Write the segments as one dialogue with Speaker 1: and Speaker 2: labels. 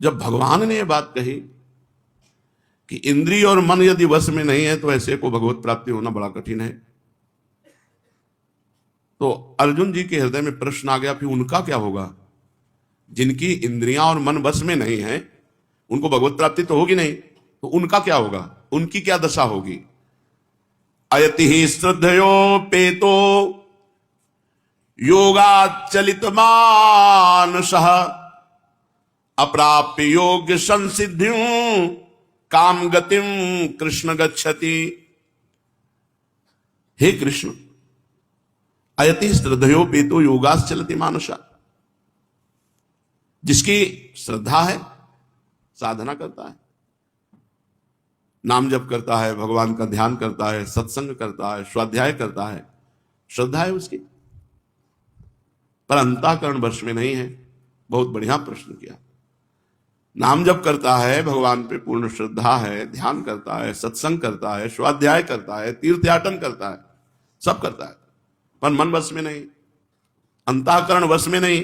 Speaker 1: जब भगवान ने यह बात कही कि इंद्रिय और मन यदि वश में नहीं है तो ऐसे को भगवत प्राप्ति होना बड़ा कठिन है, तो अर्जुन जी के हृदय में प्रश्न आ गया, फिर उनका क्या होगा? जिनकी इंद्रियां और मन वश में नहीं है उनको भगवत प्राप्ति तो होगी नहीं, तो उनका क्या होगा? उनकी क्या दशा होगी? अयति ही श्रद्धयोपेतो योगाचलित मानसः अप्राप्य योग्य संसिद्धिं काम गतिम कृष्ण गच्छति। हे कृष्ण, अयति श्रद्धयोपेतो योगाचलित मानसः, जिसकी श्रद्धा है, साधना करता है, नाम जप करता है, भगवान का ध्यान करता है, सत्संग करता है, स्वाध्याय करता है, श्रद्धा है उसकी, पर अंतःकरण वश में नहीं है। बहुत बढ़िया प्रश्न किया। नाम जप करता है, भगवान पे पूर्ण श्रद्धा है, ध्यान करता है, सत्संग करता है, स्वाध्याय करता है, तीर्थयाटन करता है, सब करता है, पर मन वश में नहीं, अंतःकरण वश में नहीं।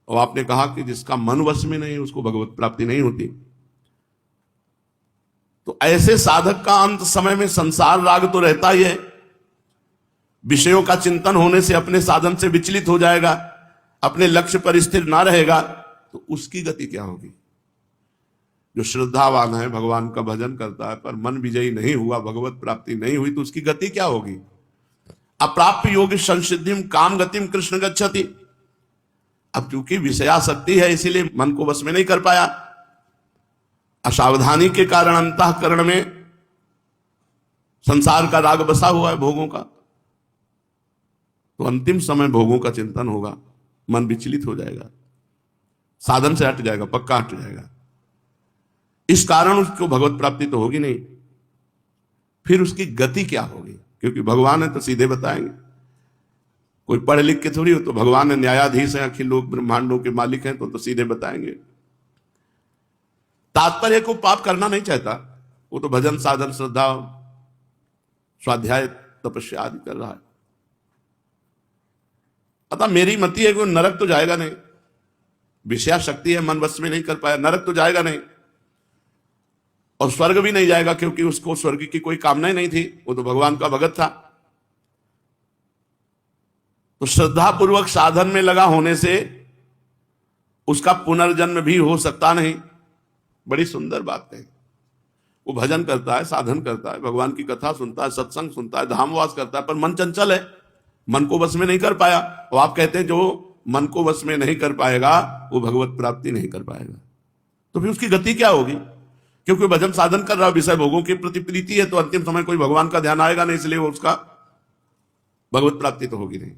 Speaker 1: और आपने कहा कि जिसका मन वश में नहीं उसको भगवत प्राप्ति नहीं होती। तो ऐसे साधक का अंत समय में संसार राग तो रहता ही है, विषयों का चिंतन होने से अपने साधन से विचलित हो जाएगा, अपने लक्ष्य पर स्थिर ना रहेगा, तो उसकी गति क्या होगी? जो श्रद्धावान है, भगवान का भजन करता है, पर मन विजयी नहीं हुआ, भगवत प्राप्ति नहीं हुई, तो उसकी गति क्या होगी? अप्राप्य योग संसिद्धिम काम गतिम कृष्ण गच्छति। अब क्योंकि विषयासक्ति है इसीलिए मन को वश में नहीं कर पाया, असावधानी के कारण अंतःकरण में संसार का राग बसा हुआ है, भोगों का, तो अंतिम समय भोगों का चिंतन होगा, मन विचलित हो जाएगा, साधन से हट जाएगा, पक्का हट जाएगा। इस कारण उसको भगवत प्राप्ति तो होगी नहीं। फिर उसकी गति क्या होगी? क्योंकि भगवान है तो सीधे बताएंगे, कोई पढ़ लिख के थोड़ी हो, तो भगवान है, न्यायाधीश है, अखिल लोक ब्रह्मांडों के मालिक हैं, तो सीधे बताएंगे। तात्पर्य को पाप करना नहीं चाहता, वो तो भजन साधन श्रद्धा स्वाध्याय तपस्या आदि कर रहा है। अतः मेरी मति है कि नरक तो जाएगा नहीं, विषया शक्ति है, मन वश में नहीं कर पाया, नरक तो जाएगा नहीं, और स्वर्ग भी नहीं जाएगा, क्योंकि उसको स्वर्ग की कोई कामना ही नहीं थी, वो तो भगवान का भगत था। तो श्रद्धा पूर्वक साधन में लगा होने से उसका पुनर्जन्म भी हो सकता नहीं। बड़ी सुंदर बात है। वो भजन करता है, साधन करता है, भगवान की कथा सुनता है, सत्संग सुनता है, धामवास करता है, पर मन चंचल है, मन को वश में नहीं कर पाया। और आप कहते हैं जो मन को वश में नहीं कर पाएगा वो भगवत प्राप्ति नहीं कर पाएगा, तो फिर उसकी गति क्या होगी? क्योंकि भजन साधन कर रहा है, विषय भोगों की प्रति प्रीति है, तो अंतिम समय कोई भगवान का ध्यान आएगा नहीं, इसलिए उसका भगवत प्राप्ति तो होगी नहीं।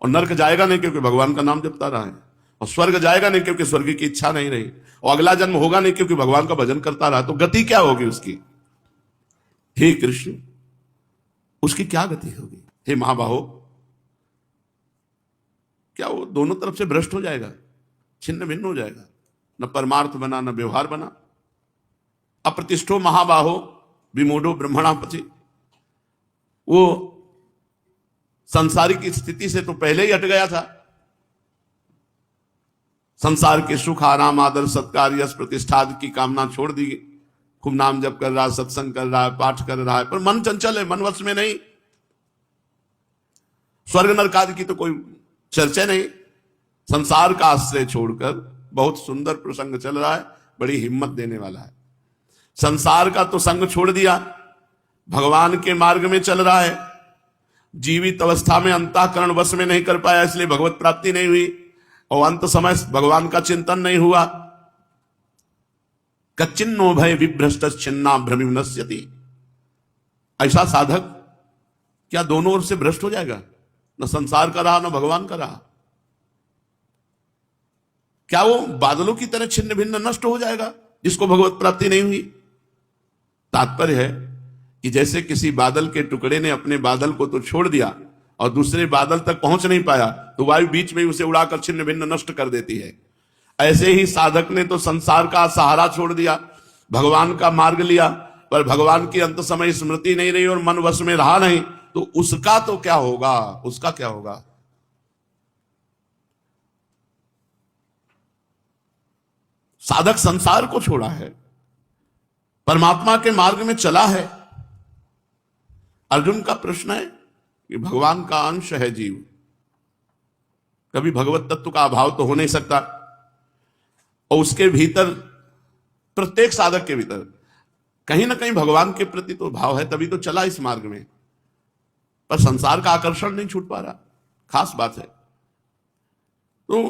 Speaker 1: और नरक जाएगा नहीं क्योंकि भगवान का नाम जपता रहा है, और स्वर्ग जाएगा नहीं क्योंकि स्वर्ग की इच्छा नहीं रही, और अगला जन्म होगा नहीं क्योंकि भगवान का भजन करता रहा। तो गति क्या होगी उसकी? हे कृष्ण, उसकी क्या गति होगी? हे महाबाहो, क्या वो दोनों तरफ से भ्रष्ट हो जाएगा, छिन्न भिन्न हो जाएगा, न परमार्थ बना न व्यवहार बना। अप्रतिष्ठो महाबाहो विमूढ़ो ब्रह्मणापति, वो संसारिक स्थिति से तो पहले ही हट गया था। संसार के सुख आराम आदर सत्कार यश प्रतिष्ठा आदि की कामना छोड़ दी, खूब नाम जप कर रहा है, सत्संग कर रहा है, पाठ कर रहा है, पर मन चंचल है, मन वश में नहीं। स्वर्ग नरक आदि की तो कोई चर्चा नहीं। संसार का आश्रय छोड़कर, बहुत सुंदर प्रसंग चल रहा है, बड़ी हिम्मत देने वाला है। संसार का तो संग छोड़ दिया, भगवान के मार्ग में चल रहा है, जीवित अवस्था में अंतःकरण वश में नहीं कर पाया, इसलिए भगवत प्राप्ति नहीं हुई, और अंत समय भगवान का चिंतन नहीं हुआ। कच्चिन्नो भय विभ्रष्ट छिन्ना भ्रमिनश्यति। ऐसा साधक क्या दोनों ओर से भ्रष्ट हो जाएगा? न संसार का रहा न भगवान का रहा। क्या वो बादलों की तरह छिन्न भिन्न नष्ट हो जाएगा जिसको भगवत प्राप्ति नहीं हुई? तात्पर्य है कि जैसे किसी बादल के टुकड़े ने अपने बादल को तो छोड़ दिया और दूसरे बादल तक पहुंच नहीं पाया, तो वायु बीच में उसे उड़ाकर छिन्न भिन्न नष्ट कर देती है। ऐसे ही साधक ने तो संसार का सहारा छोड़ दिया, भगवान का मार्ग लिया, पर भगवान की अंत समय स्मृति नहीं रही और मन वश में रहा नहीं, तो उसका तो क्या होगा? उसका क्या होगा? साधक संसार को छोड़ा है, परमात्मा के मार्ग में चला है। अर्जुन का प्रश्न है कि भगवान का अंश है जीव, कभी भगवत तत्व का अभाव तो हो नहीं सकता, और उसके भीतर प्रत्येक साधक के भीतर कहीं ना कहीं भगवान के प्रति तो भाव है, तभी तो चला इस मार्ग में। पर संसार का आकर्षण नहीं छूट पा रहा, खास बात है। तो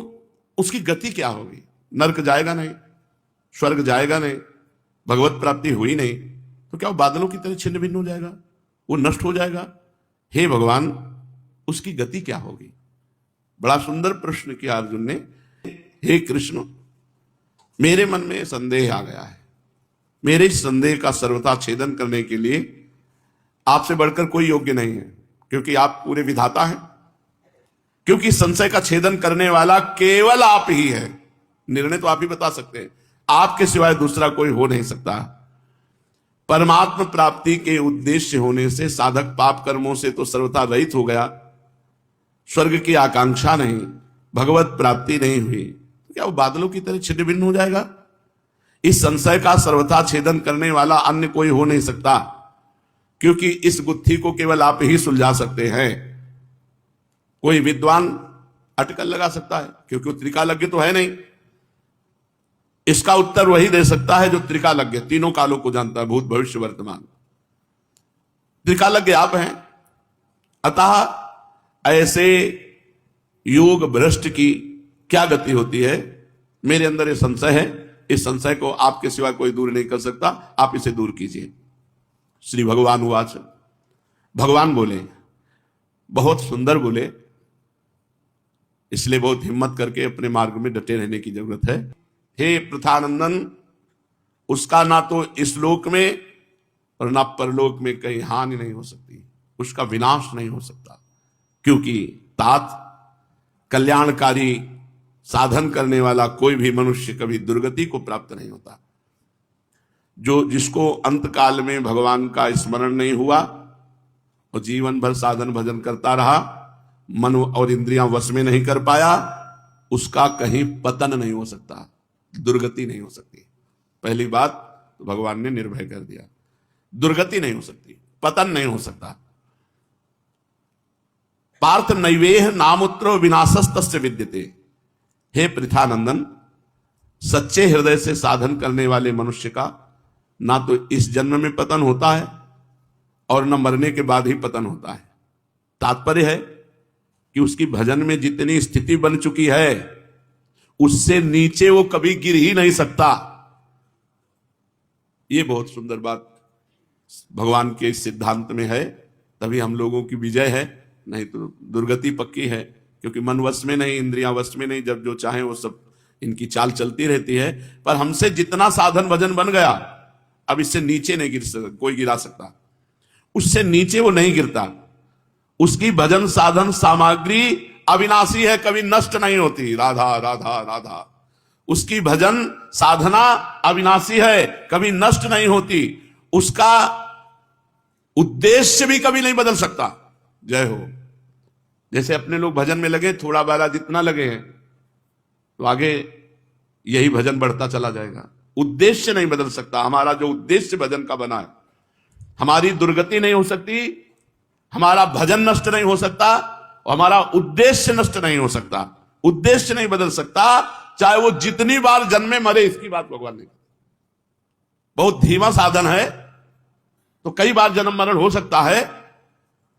Speaker 1: उसकी गति क्या होगी? नरक जाएगा नहीं, स्वर्ग जाएगा नहीं, भगवत प्राप्ति हुई नहीं, तो क्या वो बादलों की तरह छिन्न भिन्न हो जाएगा, वो नष्ट हो जाएगा? हे भगवान, उसकी गति क्या होगी? बड़ा सुंदर प्रश्न किया अर्जुन ने। हे कृष्ण, मेरे मन में संदेह आ गया है, मेरे इस संदेह का सर्वथा छेदन करने के लिए आपसे बढ़कर कोई योग्य नहीं है, क्योंकि आप पूरे विधाता हैं, क्योंकि संशय का छेदन करने वाला केवल आप ही है। निर्णय तो आप ही बता सकते हैं, आपके सिवाय दूसरा कोई हो नहीं सकता। परमात्मा प्राप्ति के उद्देश्य होने से साधक पाप कर्मों से तो सर्वथा रहित हो गया, स्वर्ग की आकांक्षा नहीं, भगवत प्राप्ति नहीं हुई, क्या वो बादलों की तरह छिन्न भिन्न हो जाएगा? इस संशय का सर्वथा छेदन करने वाला अन्य कोई हो नहीं सकता, क्योंकि इस गुत्थी को केवल आप ही सुलझा सकते हैं। कोई विद्वान अटकल लगा सकता है, क्योंकि वो त्रिकालज्ञ तो है नहीं। इसका उत्तर वही दे सकता है जो त्रिकालज्ञ, तीनों कालों को जानता है, भूत भविष्य वर्तमान। त्रिकालज्ञ आप हैं। अतः ऐसे योग भ्रष्ट की क्या गति होती है? मेरे अंदर ये संशय है, इस संशय को आपके सिवा कोई दूर नहीं कर सकता, आप इसे दूर कीजिए। श्री भगवान उवाच, भगवान बोले, बहुत सुंदर बोले, इसलिए बहुत हिम्मत करके अपने मार्ग में डटे रहने की जरूरत है। हे पृथानंदन, उसका ना तो इस लोक में और ना परलोक में कहीं हानि नहीं हो सकती, उसका विनाश नहीं हो सकता, क्योंकि तात कल्याणकारी साधन करने वाला कोई भी मनुष्य कभी दुर्गति को प्राप्त नहीं होता। जिसको अंत काल में भगवान का स्मरण नहीं हुआ और जीवन भर साधन भजन करता रहा, मन और इंद्रियां वश में नहीं कर पाया, उसका कहीं पतन नहीं हो सकता, दुर्गति नहीं हो सकती। पहली बात तो भगवान ने निर्भय कर दिया, दुर्गति नहीं हो सकती, पतन नहीं हो सकता। पार्थ नैवेह नामुत्र विनाशस्तस्य विद्यते। हे पृथानंदन, सच्चे हृदय से साधन करने वाले मनुष्य का ना तो इस जन्म में पतन होता है और न मरने के बाद ही पतन होता है। तात्पर्य है कि उसकी भजन में जितनी स्थिति बन चुकी है, उससे नीचे वो कभी गिर ही नहीं सकता। ये बहुत सुंदर बात भगवान के इस सिद्धांत में है, तभी हम लोगों की विजय है, नहीं तो दुर्गति पक्की है। क्योंकि मन वश में नहीं, इंद्रियां वश में नहीं, जब जो चाहे वो सब इनकी चाल चलती रहती है। पर हमसे जितना साधन भजन बन गया, अब इससे नीचे नहीं कोई गिरा सकता, उससे नीचे वो नहीं गिरता। उसकी भजन साधन सामग्री अविनाशी है, कभी नष्ट नहीं होती। राधा राधा राधा। उसकी भजन साधना अविनाशी है, कभी नष्ट नहीं होती। उसका उद्देश्य भी कभी नहीं बदल सकता। जय हो। जैसे अपने लोग भजन में लगे, थोड़ा बाला जितना लगे हैं, तो आगे यही भजन बढ़ता चला जाएगा। उद्देश्य नहीं बदल सकता। हमारा जो उद्देश्य भजन का बना है, हमारी दुर्गति नहीं हो सकती, हमारा भजन नष्ट नहीं हो सकता, और हमारा उद्देश्य नष्ट नहीं हो सकता। उद्देश्य नहीं बदल सकता, चाहे वो जितनी बार जन्मे मरे, इसकी बात भगवान ने। बहुत धीमा साधन है तो कई बार जन्म मरण हो सकता है,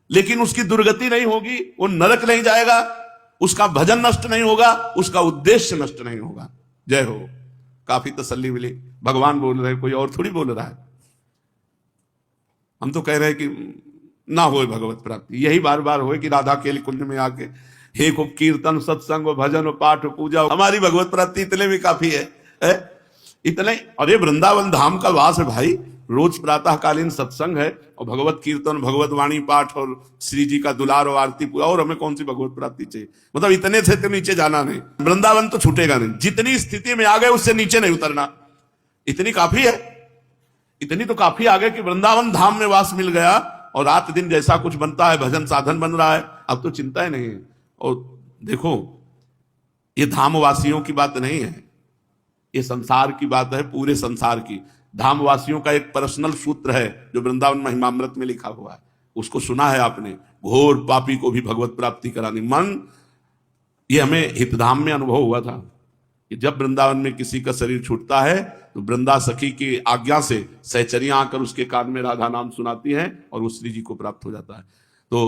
Speaker 1: लेकिन उसकी दुर्गति नहीं होगी, वो नरक नहीं जाएगा, उसका भजन नष्ट नहीं होगा, उसका उद्देश्य नष्ट नहीं होगा। जय हो। काफी तसल्ली मिली। भगवान बोल रहे, कोई और थोड़ी बोल रहा है। हम तो कह रहे हैं कि ना हो भगवत प्राप्ति, यही बार बार हो कि राधा के कुंज में आके हे को कीर्तन सत्संग भजन पाठ पूजा, हमारी भगवत प्राप्ति इतने में काफी है? इतने। अरे वृंदावन धाम का वास है भाई, रोज प्रातःकालीन सत्संग है और भगवत कीर्तन, भगवत वाणी पाठ और श्री जी का दुलार और आरती पूजा, और हमें कौन सी भगवत प्राप्ति चाहिए? मतलब इतने से तो नीचे जाना नहीं, वृंदावन तो छूटेगा नहीं। जितनी स्थिति में आ गए उससे नीचे नहीं उतरना, इतनी काफी है। इतनी तो काफी आ गए कि वृंदावन धाम में वास मिल गया और रात दिन जैसा कुछ बनता है, भजन साधन बन रहा है, अब तो चिंता ही नहीं है। और देखो, ये धामवासियों की बात नहीं है, ये संसार की बात है, पूरे संसार की। धामवासियों का एक पर्सनल सूत्र है जो वृंदावन महिमामृत में लिखा हुआ है, उसको सुना है आपने, घोर पापी को भी भगवत प्राप्ति करानी। मन, ये हमें हितधाम में अनुभव हुआ था कि जब वृंदावन में किसी का शरीर छूटता है तो वृंदा सखी की आज्ञा से सहचरियां आकर उसके कान में राधा नाम सुनाती हैं और वो श्री जी को प्राप्त हो जाता है। तो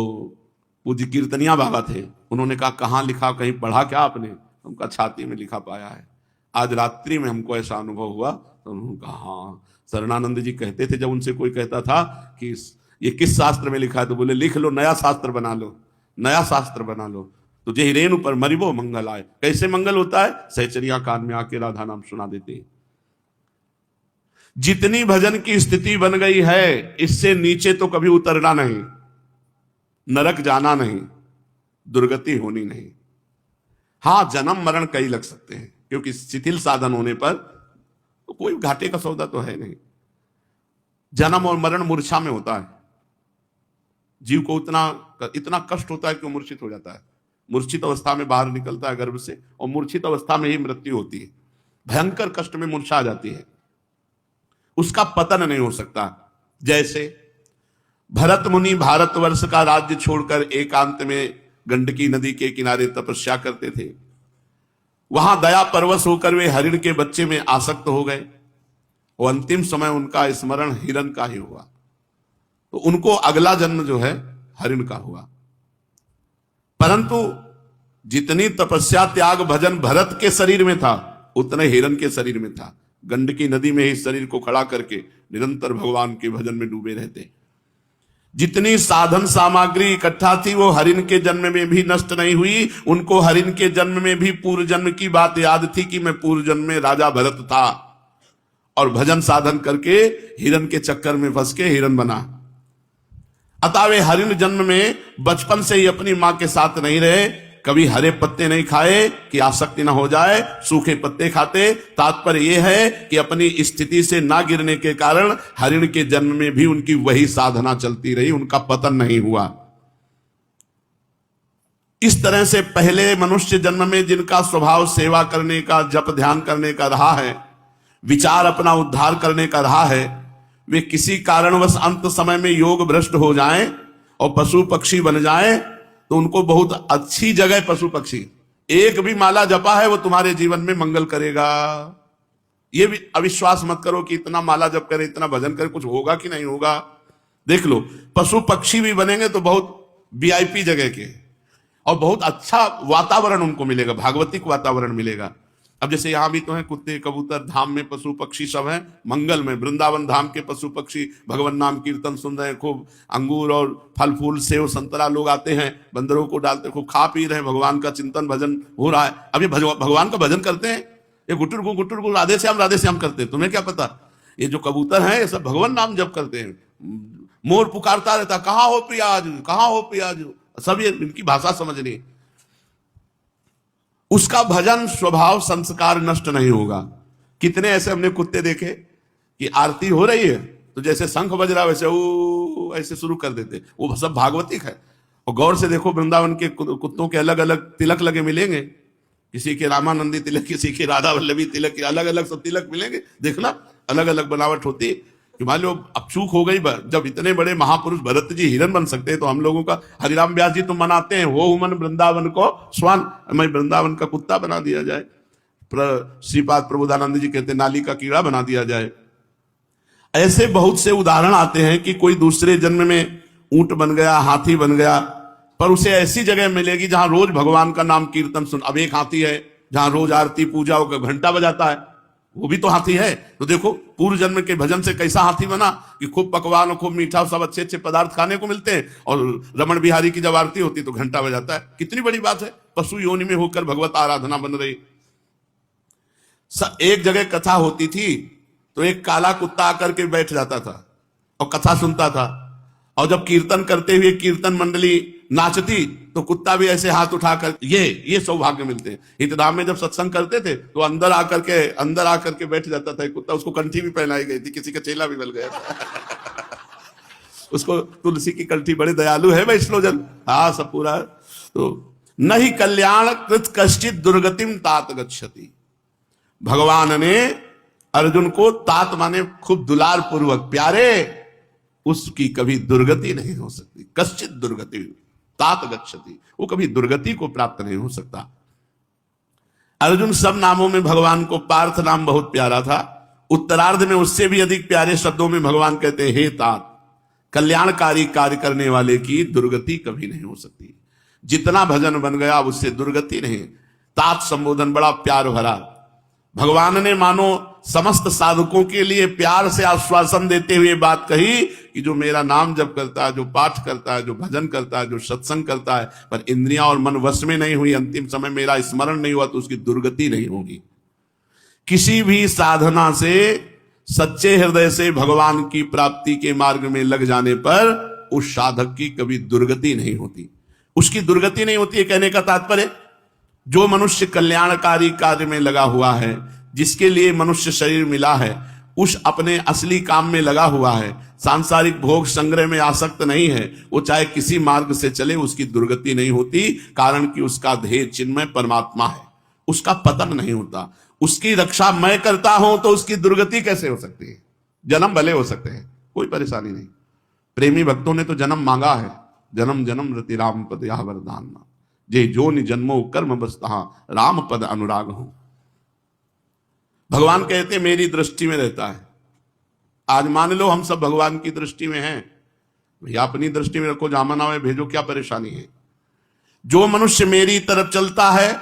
Speaker 1: पूज्य कीर्तनिया बाबा थे, उन्होंने कहा कहाँ लिखा, कहीं पढ़ा क्या आपने? उनका छाती में लिखा पाया है। आज रात्रि में हमको ऐसा अनुभव हुआ। तो उन्होंने कहा हाँ, शरणानंद जी कहते थे, जब उनसे कोई कहता था कि ये किस शास्त्र में लिखा है, तो बोले लिख लो, नया शास्त्र बना लो, नया शास्त्र बना लो, तुझे हिरेन पर मरिबो मंगल आए। कैसे मंगल होता है? सहचरिया कान में आके राधा नाम सुना देते हैं। जितनी भजन की स्थिति बन गई है, इससे नीचे तो कभी उतरना नहीं, नरक जाना नहीं, दुर्गति होनी नहीं। हां, जन्म मरण कई लग सकते हैं, क्योंकि शिथिल साधन होने पर तो कोई घाटे का सौदा तो है नहीं। जन्म और मरण मूर्छा में होता है। जीव को इतना कष्ट होता है कि वो मूर्छित हो जाता है। मूर्छित अवस्था में बाहर निकलता है गर्भ से, और मूर्छित अवस्था में ही मृत्यु होती है। भयंकर कष्ट में मूर्छा आ जाती है, उसका पतन नहीं हो सकता। जैसे भरत मुनि भारतवर्ष का राज्य छोड़कर एकांत में गंडकी नदी के किनारे तपस्या करते थे। वहां दया परवश होकर वे हरिण के बच्चे में आसक्त हो गए, और अंतिम समय उनका स्मरण हिरण का ही हुआ। तो उनको अगला जन्म जो है हरिण का हुआ। परंतु जितनी तपस्या त्याग भजन भरत के शरीर में था, उतने हिरण के शरीर में था। गंडकी नदी में ही शरीर को खड़ा करके निरंतर भगवान के भजन में डूबे रहते। जितनी साधन सामग्री इकट्ठा थी वो हरिण के जन्म में भी नष्ट नहीं हुई। उनको हरिण के जन्म में भी पूर्व जन्म की बात याद थी कि मैं पूर्व जन्म में राजा भरत था, और भजन साधन करके हिरण के चक्कर में फंस के हिरण बना। अतः वे हरिण जन्म में बचपन से ही अपनी मां के साथ नहीं रहे, कभी हरे पत्ते नहीं खाए कि आसक्ति ना हो जाए, सूखे पत्ते खाते। तात्पर्य यह है कि अपनी स्थिति से ना गिरने के कारण हरिण के जन्म में भी उनकी वही साधना चलती रही, उनका पतन नहीं हुआ। इस तरह से पहले मनुष्य जन्म में जिनका स्वभाव सेवा करने का, जप ध्यान करने का रहा है, विचार अपना उद्धार करने का रहा है, वे किसी कारणवश अंत समय में योग भ्रष्ट हो जाएं और पशु पक्षी बन जाएं, तो उनको बहुत अच्छी जगह पशु पक्षी, एक भी माला जपा है वो तुम्हारे जीवन में मंगल करेगा। ये भी अविश्वास मत करो कि इतना माला जप करे, इतना भजन करे, कुछ होगा कि नहीं होगा। देख लो, पशु पक्षी भी बनेंगे तो बहुत वीआईपी जगह के, और बहुत अच्छा वातावरण उनको मिलेगा, भागवतिक वातावरण मिलेगा। अब जैसे यहां भी तो है कुत्ते कबूतर, धाम में पशु पक्षी सब हैं, मंगल में वृंदावन धाम के पशु पक्षी भगवान नाम कीर्तन सुन रहे हैं, खूब अंगूर और फल फूल सेव संतरा लोग आते हैं, बंदरों को डालते, खूब खा पी रहे हैं, भगवान का चिंतन भजन हो रहा है। अब ये भगवान का भजन करते हैं, ये गुटुर को राधे श्याम करते हैं। तुम्हें क्या पता, ये जो कबूतर हैं ये सब भगवान नाम जप करते हैं। मोर पुकारता रहता, कहाँ हो प्रियाज, कहाँ हो प्रियाज, सब ये इनकी भाषा समझ नहीं। उसका भजन स्वभाव संस्कार नष्ट नहीं होगा। कितने ऐसे हमने कुत्ते देखे कि आरती हो रही है तो जैसे शंख बज रहा वैसे वो ऐसे शुरू कर देते, वो सब भागवतिक है। और गौर से देखो, वृंदावन के कुत्तों के अलग अलग तिलक लगे मिलेंगे, किसी के रामानंदी तिलक, किसी के राधा वल्लभी तिलक, अलग अलग सब तिलक मिलेंगे। देखना अलग अलग बनावट होती है कि मान लो अब चूक हो गई, जब इतने बड़े महापुरुष भरत जी हिरण बन सकते हैं तो हम लोगों का हरिराम व्यास जी तो मनाते हैं, वो मन वृंदावन को स्वान, मैं वृंदावन का कुत्ता बना दिया जाए। श्रीपाद प्रबोधानंद जी कहते नाली का कीड़ा बना दिया जाए। ऐसे बहुत से उदाहरण आते हैं कि कोई दूसरे जन्म में ऊंट बन गया, हाथी बन गया, पर उसे ऐसी जगह मिलेगी जहां रोज भगवान का नाम कीर्तन सुन। अब एक हाथी है जहां रोज आरती पूजा होकर घंटा बजाता है, वो भी तो हाथी है। तो देखो पूर्व जन्म के भजन से कैसा हाथी बना कि खूब पकवान और खूब मीठा, सब अच्छे अच्छे पदार्थ खाने को मिलते हैं, और रमण बिहारी की जब आरती होती तो घंटा बजाता है। कितनी बड़ी बात है, पशु योनि में होकर भगवत आराधना बन रही। एक जगह कथा होती थी तो एक काला कुत्ता आकर के बैठ जाता था और कथा सुनता था, और जब कीर्तन करते हुए कीर्तन मंडली नाचती तो कुत्ता भी ऐसे हाथ उठाकर, ये सौभाग्य मिलते हैं। हितधाम में जब सत्संग करते थे तो अंदर आकर के बैठ जाता था कुत्ता। उसको कंठी भी पहनाई गई थी, किसी का चेला भी बन गया था। उसको तुलसी की कंठी, बड़े दयालु है वैष्णव जन, हाँ सब पूरा। तो नहीं कल्याण कृत कश्चित दुर्गतिम तात गच्छति, भगवान ने अर्जुन को तात माने खूब दुलार पूर्वक प्यारे, उसकी कभी दुर्गति नहीं हो सकती। कश्चित दुर्गति तात गच्छति, वो कभी दुर्गति को प्राप्त नहीं हो सकता। अर्जुन सब नामों में भगवान को पार्थ नाम बहुत प्यारा था। उत्तरार्ध में उससे भी अधिक प्यारे शब्दों में भगवान कहते हैं, हे तात, कल्याणकारी कार्य करने वाले की दुर्गति कभी नहीं हो सकती। जितना भजन बन गया उससे दुर्गति नहीं। तात संबोधन बड़ा प्यार भरा। भगवान ने मानो समस्त साधकों के लिए प्यार से आश्वासन देते हुए बात कही कि जो मेरा नाम जप करता है, जो पाठ करता है, जो भजन करता है, जो सत्संग करता है, पर इंद्रियां और मन वश में नहीं हुई, अंतिम समय मेरा स्मरण नहीं हुआ, तो उसकी दुर्गति नहीं होगी। किसी भी साधना से सच्चे हृदय से भगवान की प्राप्ति के मार्ग में लग जाने पर उस साधक की कभी दुर्गति नहीं होती। उसकी दुर्गति नहीं होती है कहने का तात्पर्य, जो मनुष्य कल्याणकारी कार्य में लगा हुआ है, जिसके लिए मनुष्य शरीर मिला है, उस अपने असली काम में लगा हुआ है, सांसारिक भोग संग्रह में आसक्त नहीं है, वो चाहे किसी मार्ग से चले उसकी दुर्गति नहीं होती। कारण कि उसका ध्येय चिन्मय परमात्मा है, उसका पतन नहीं होता। उसकी रक्षा मैं करता हूं तो उसकी दुर्गति कैसे हो सकती है? जन्म भले हो सकते हैं, कोई परेशानी नहीं। प्रेमी भक्तों ने तो जन्म मांगा है, जन्म जन्म रति राम पद यह वरदान, जे जो नि जन्मो कर्म बसता राम पद अनुराग हो। भगवान कहते मेरी दृष्टि में रहता है। आज मान लो हम सब भगवान की दृष्टि में हैं, भैया अपनी दृष्टि में रखो, जामना में भेजो, क्या परेशानी है? जो मनुष्य मेरी तरफ चलता है,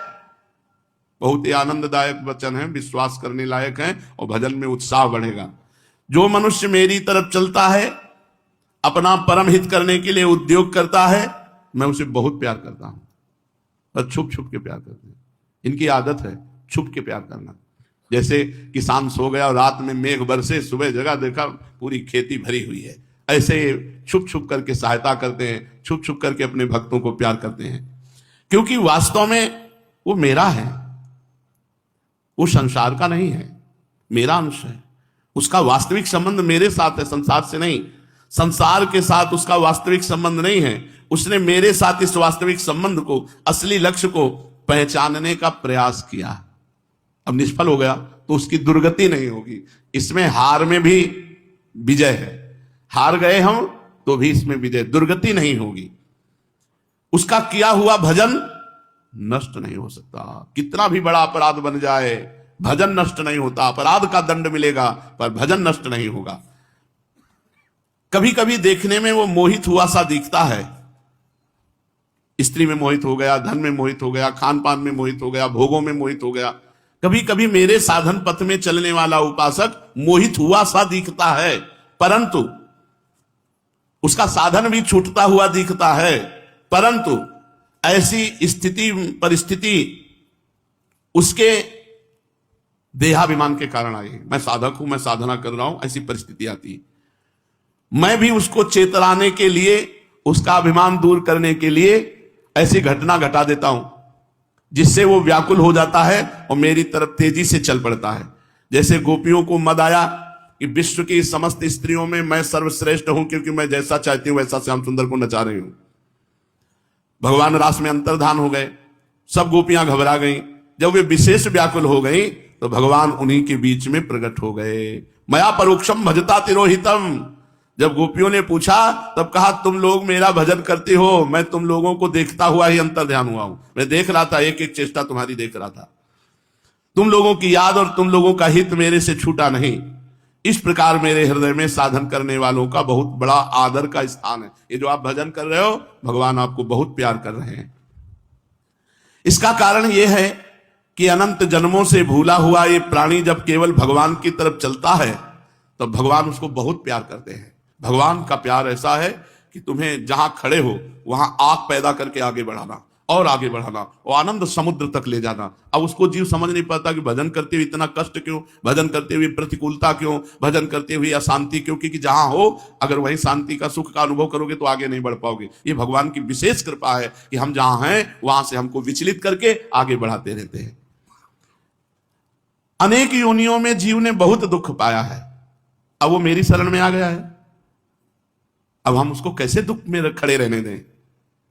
Speaker 1: बहुत ही आनंददायक वचन है, विश्वास करने लायक है और भजन में उत्साह बढ़ेगा। जो मनुष्य मेरी तरफ चलता है, अपना परम हित करने के लिए उद्योग करता है, मैं उसे बहुत प्यार करता हूं। और छुप छुप के प्यार करते हैं, इनकी आदत है छुप के प्यार करना। जैसे किसान सो गया और रात में मेघ बरसे, सुबह जगह देखा पूरी खेती भरी हुई है, ऐसे छुप छुप करके सहायता करते हैं, छुप छुप करके अपने भक्तों को प्यार करते हैं। क्योंकि वास्तव में वो मेरा है, वो संसार का नहीं है, मेरा अंश है। उसका वास्तविक संबंध मेरे साथ है, संसार से नहीं। संसार के साथ उसका वास्तविक संबंध नहीं है। उसने मेरे साथ इस वास्तविक संबंध को, असली लक्ष्य को पहचानने का प्रयास किया। अब निष्फल हो गया तो उसकी दुर्गति नहीं होगी। इसमें हार में भी विजय है। हार गए हम तो भी इसमें विजय, दुर्गति नहीं होगी। उसका किया हुआ भजन नष्ट नहीं हो सकता। कितना भी बड़ा अपराध बन जाए, भजन नष्ट नहीं होता। अपराध का दंड मिलेगा पर भजन नष्ट नहीं होगा। कभी कभी देखने में वो मोहित हुआ सा दिखता है, स्त्री में मोहित हो गया, धन में मोहित हो गया, खान पान में मोहित हो गया, भोगों में मोहित हो गया। कभी कभी मेरे साधन पथ में चलने वाला उपासक मोहित हुआ सा दिखता है, परंतु उसका साधन भी छूटता हुआ दिखता है। परंतु ऐसी स्थिति परिस्थिति उसके देहाभिमान के कारण आई। मैं साधक हूं, मैं साधना कर रहा हूं, ऐसी परिस्थिति आती। मैं भी उसको चेतराने के लिए, उसका अभिमान दूर करने के लिए ऐसी घटना घटा देता हूं जिससे वो व्याकुल हो जाता है और मेरी तरफ तेजी से चल पड़ता है। जैसे गोपियों को मद आया कि विश्व की समस्त स्त्रियों में मैं सर्वश्रेष्ठ हूं, क्योंकि मैं जैसा चाहती हूं वैसा श्याम सुंदर को नचा रही हूं। भगवान रास में अंतर्धान हो गए, सब गोपियां घबरा गईं। जब वे विशेष व्याकुल हो गई तो भगवान उन्हीं के बीच में प्रकट हो गए। मया परोक्षम भजता तिरोहितम। जब गोपियों ने पूछा तब कहा, तुम लोग मेरा भजन करते हो, मैं तुम लोगों को देखता हुआ ही अंतर्ध्यान हुआ हूं। मैं देख रहा था, एक एक चेष्टा तुम्हारी देख रहा था। तुम लोगों की याद और तुम लोगों का हित मेरे से छूटा नहीं। इस प्रकार मेरे हृदय में साधन करने वालों का बहुत बड़ा आदर का स्थान है। ये जो आप भजन कर रहे हो, भगवान आपको बहुत प्यार कर रहे हैं। इसका कारण यह है कि अनंत जन्मों से भूला हुआ ये प्राणी जब केवल भगवान की तरफ चलता है तो भगवान उसको बहुत प्यार करते हैं। भगवान का प्यार ऐसा है कि तुम्हें जहां खड़े हो वहां आग पैदा करके आगे बढ़ाना और आगे बढ़ाना और आनंद समुद्र तक ले जाना। अब उसको जीव समझ नहीं पाता कि भजन करते हुए इतना कष्ट क्यों, भजन करते हुए प्रतिकूलता क्यों, भजन करते हुए अशांति क्यों। क्योंकि जहां हो अगर वहीं शांति का सुख का अनुभव करोगे तो आगे नहीं बढ़ पाओगे। ये भगवान की विशेष कृपा है कि हम जहां हैं वहां से हमको विचलित करके आगे बढ़ाते रहते हैं। अनेक योनियों में जीव ने बहुत दुख पाया है, अब वो मेरी शरण में आ गया है। अब हम उसको कैसे दुख में खड़े रहने दें?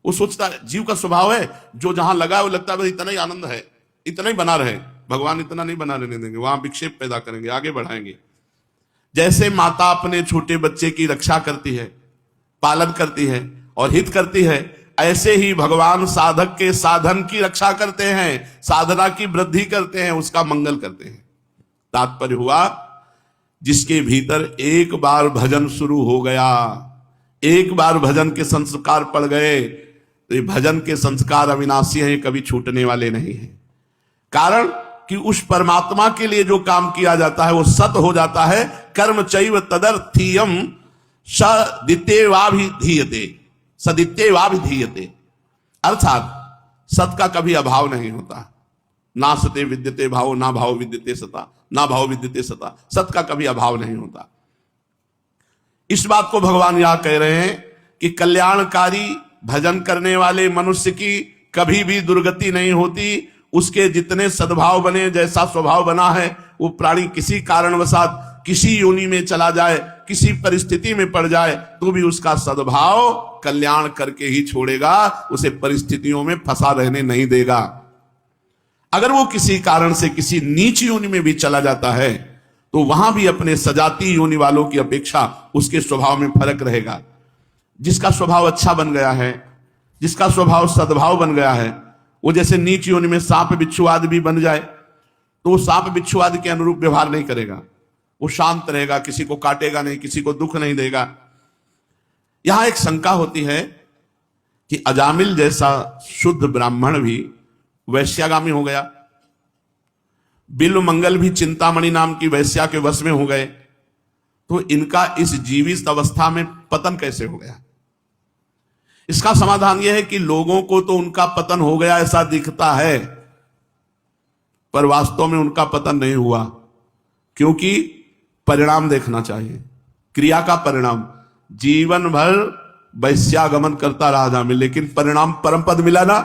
Speaker 1: वो सोचता है, जीव का स्वभाव है, जो जहां लगा है वो लगता है इतना ही आनंद है, इतना ही बना रहे। भगवान इतना नहीं बना लेने देंगे, वहां विक्षेप पैदा करेंगे, आगे बढ़ाएंगे। जैसे माता अपने छोटे बच्चे की रक्षा करती है, पालन करती है और हित करती है, ऐसे ही भगवान साधक के साधन की रक्षा करते हैं, साधना की वृद्धि करते हैं, उसका मंगल करते हैं। तात्पर्य हुआ, जिसके भीतर एक बार भजन शुरू हो गया, एक बार भजन के संस्कार पड़ गए, तो ये भजन के संस्कार अविनाशी हैं, कभी छूटने वाले नहीं हैं। कारण कि उस परमात्मा के लिए जो काम किया जाता है वो सत हो जाता है। कर्म चैव तदर्थीयम सदित्येवाभिधीयते, सदित्येवाभिधीयते, अर्थात सत का कभी अभाव नहीं होता। ना सते विद्यते भाव, ना भाव विद्यते सता, ना भाव विद्यते सता, सत का कभी अभाव नहीं होता। इस बात को भगवान यहां कह रहे हैं कि कल्याणकारी भजन करने वाले मनुष्य की कभी भी दुर्गति नहीं होती। उसके जितने सद्भाव बने, जैसा स्वभाव बना है, वो प्राणी किसी कारणवशात किसी योनि में चला जाए, किसी परिस्थिति में पड़ जाए, तो भी उसका सद्भाव कल्याण करके ही छोड़ेगा, उसे परिस्थितियों में फंसा रहने नहीं देगा। अगर वो किसी कारण से किसी नीच योनि में भी चला जाता है, तो वहां भी अपने सजाती योनि वालों की अपेक्षा उसके स्वभाव में फर्क रहेगा। जिसका स्वभाव अच्छा बन गया है, जिसका स्वभाव सद्भाव बन गया है, वो जैसे नीच योनि में सांप बिच्छू आदि भी बन जाए, तो वो सांप बिच्छू आदि के अनुरूप व्यवहार नहीं करेगा, वो शांत रहेगा, किसी को काटेगा नहीं, किसी को दुख नहीं देगा। यहां एक शंका होती है कि अजामिल जैसा शुद्ध ब्राह्मण भी वैश्यागामी हो गया, बिल्व मंगल भी चिंतामणि नाम की वैश्या के वश में हो गए, तो इनका इस जीवित अवस्था में पतन कैसे हो गया? इसका समाधान यह है कि लोगों को तो उनका पतन हो गया ऐसा दिखता है, पर वास्तव में उनका पतन नहीं हुआ, क्योंकि परिणाम देखना चाहिए, क्रिया का परिणाम। जीवन भर वैश्यागमन करता रहा जामिल, लेकिन परिणाम परम पद मिला ना।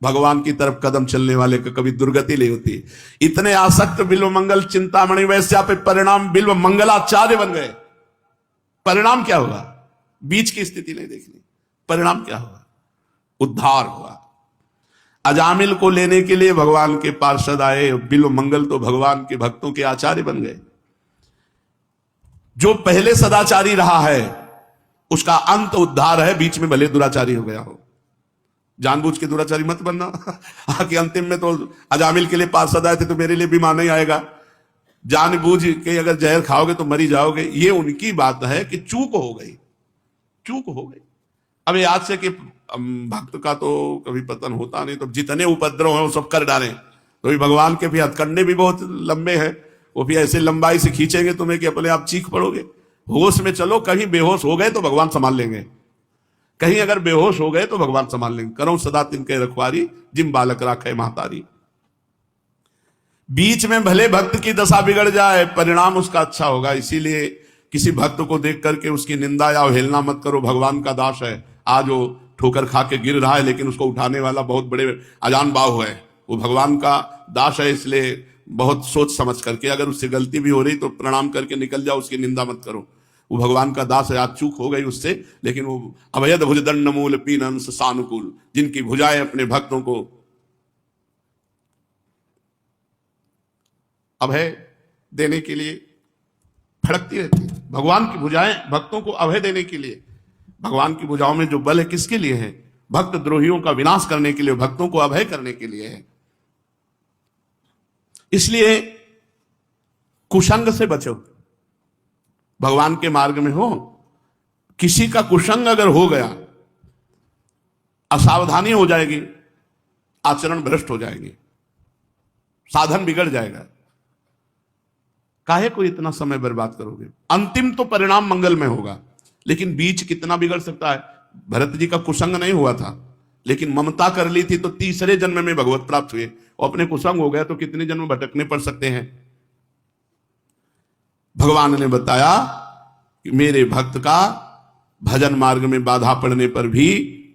Speaker 1: भगवान की तरफ कदम चलने वाले को कभी दुर्गति नहीं होती। इतने आसक्त बिल्व मंगल चिंतामणि वैश्या पे परिणाम बिल्व मंगलाचार्य बन गए। परिणाम क्या हुआ? बीच की स्थिति नहीं देखनी, परिणाम क्या हुआ? उद्धार हुआ। अजामिल को लेने के लिए भगवान के पार्षद आए, बिल्व मंगल तो भगवान के भक्तों के आचार्य बन गए। जो पहले सदाचारी रहा है उसका अंत उद्धार है, बीच में भले दुराचारी हो गया हो। जानबूझ के दुराचारी मत बनना आके अंतिम में तो अजामिल के लिए पार्षद आए थे तो मेरे लिए बीमार नहीं आएगा, जानबूझ के अगर जहर खाओगे तो मरी जाओगे। ये उनकी बात है कि चूक हो गई, चूक हो गई। अब याद से कि भक्त का तो कभी पतन होता नहीं, तो जितने उपद्रव हैं वो सब कर डालें, तो भी भगवान के भी हथकंडे भी बहुत लंबे हैं, वो भी ऐसे लंबाई से खींचेंगे तुम्हें कि अपने आप चीख पड़ोगे। होश में चलो, कहीं बेहोश हो गए तो भगवान संभाल लेंगे, कहीं अगर बेहोश हो गए तो भगवान संभाल लेंगे। करो सदा तिनके रखवारी, जिम बालक राखे महतारी। बीच में भले भक्त की दशा बिगड़ जाए, परिणाम उसका अच्छा होगा। इसीलिए किसी भक्त को देख करके उसकी निंदा या अवहेलना मत करो। भगवान का दास है, आज वो ठोकर खा के गिर रहा है, लेकिन उसको उठाने वाला बहुत बड़े अजान बाहु है, वो भगवान का दास है। इसलिए बहुत सोच समझ करके, अगर उससे गलती भी हो रही तो प्रणाम करके निकल जाओ, उसकी निंदा मत करो। वो भगवान का दास है, आज चूक हो गई उससे, लेकिन वो अभयद भुज दंड मूल पीनंस सानुकूल, जिनकी भुजाएं अपने भक्तों को अभय देने के लिए फड़कती रहती है। भगवान की भुजाएं भक्तों को अभय देने के लिए, भगवान की भुजाओं में जो बल है किसके लिए है? भक्त द्रोहियों का विनाश करने के लिए, भक्तों को अभय करने के लिए है। इसलिए कुसंग से बचो, भगवान के मार्ग में हो। किसी का कुसंग अगर हो गया, असावधानी हो जाएगी, आचरण भ्रष्ट हो जाएगी, साधन बिगड़ जाएगा। काहे को इतना समय बर्बाद करोगे? अंतिम तो परिणाम मंगल में होगा, लेकिन बीच कितना बिगड़ सकता है। भरत जी का कुसंग नहीं हुआ था, लेकिन ममता कर ली थी तो तीसरे जन्म में भगवत प्राप्त हुए। और अपने कुसंग हो गया तो कितने जन्म भटकने पड़ सकते हैं। भगवान ने बताया कि मेरे भक्त का भजन मार्ग में बाधा पड़ने पर भी,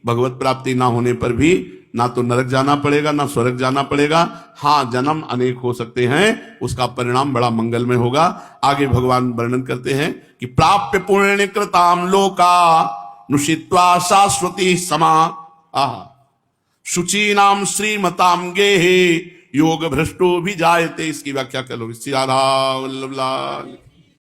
Speaker 1: भगवत प्राप्ति ना होने पर भी, ना तो नरक जाना पड़ेगा ना स्वर्ग जाना पड़ेगा। हां, जन्म अनेक हो सकते हैं, उसका परिणाम बड़ा मंगल में होगा। आगे भगवान वर्णन करते हैं कि प्राप्य पुण्य कृताम लोका नुषित्वा शाश्वती समा शुचीनाम श्रीमताम गेहे योग भ्रष्टो भी जायते। इसकी व्याख्या कर लो। श्री राधा वल्लभ लाल।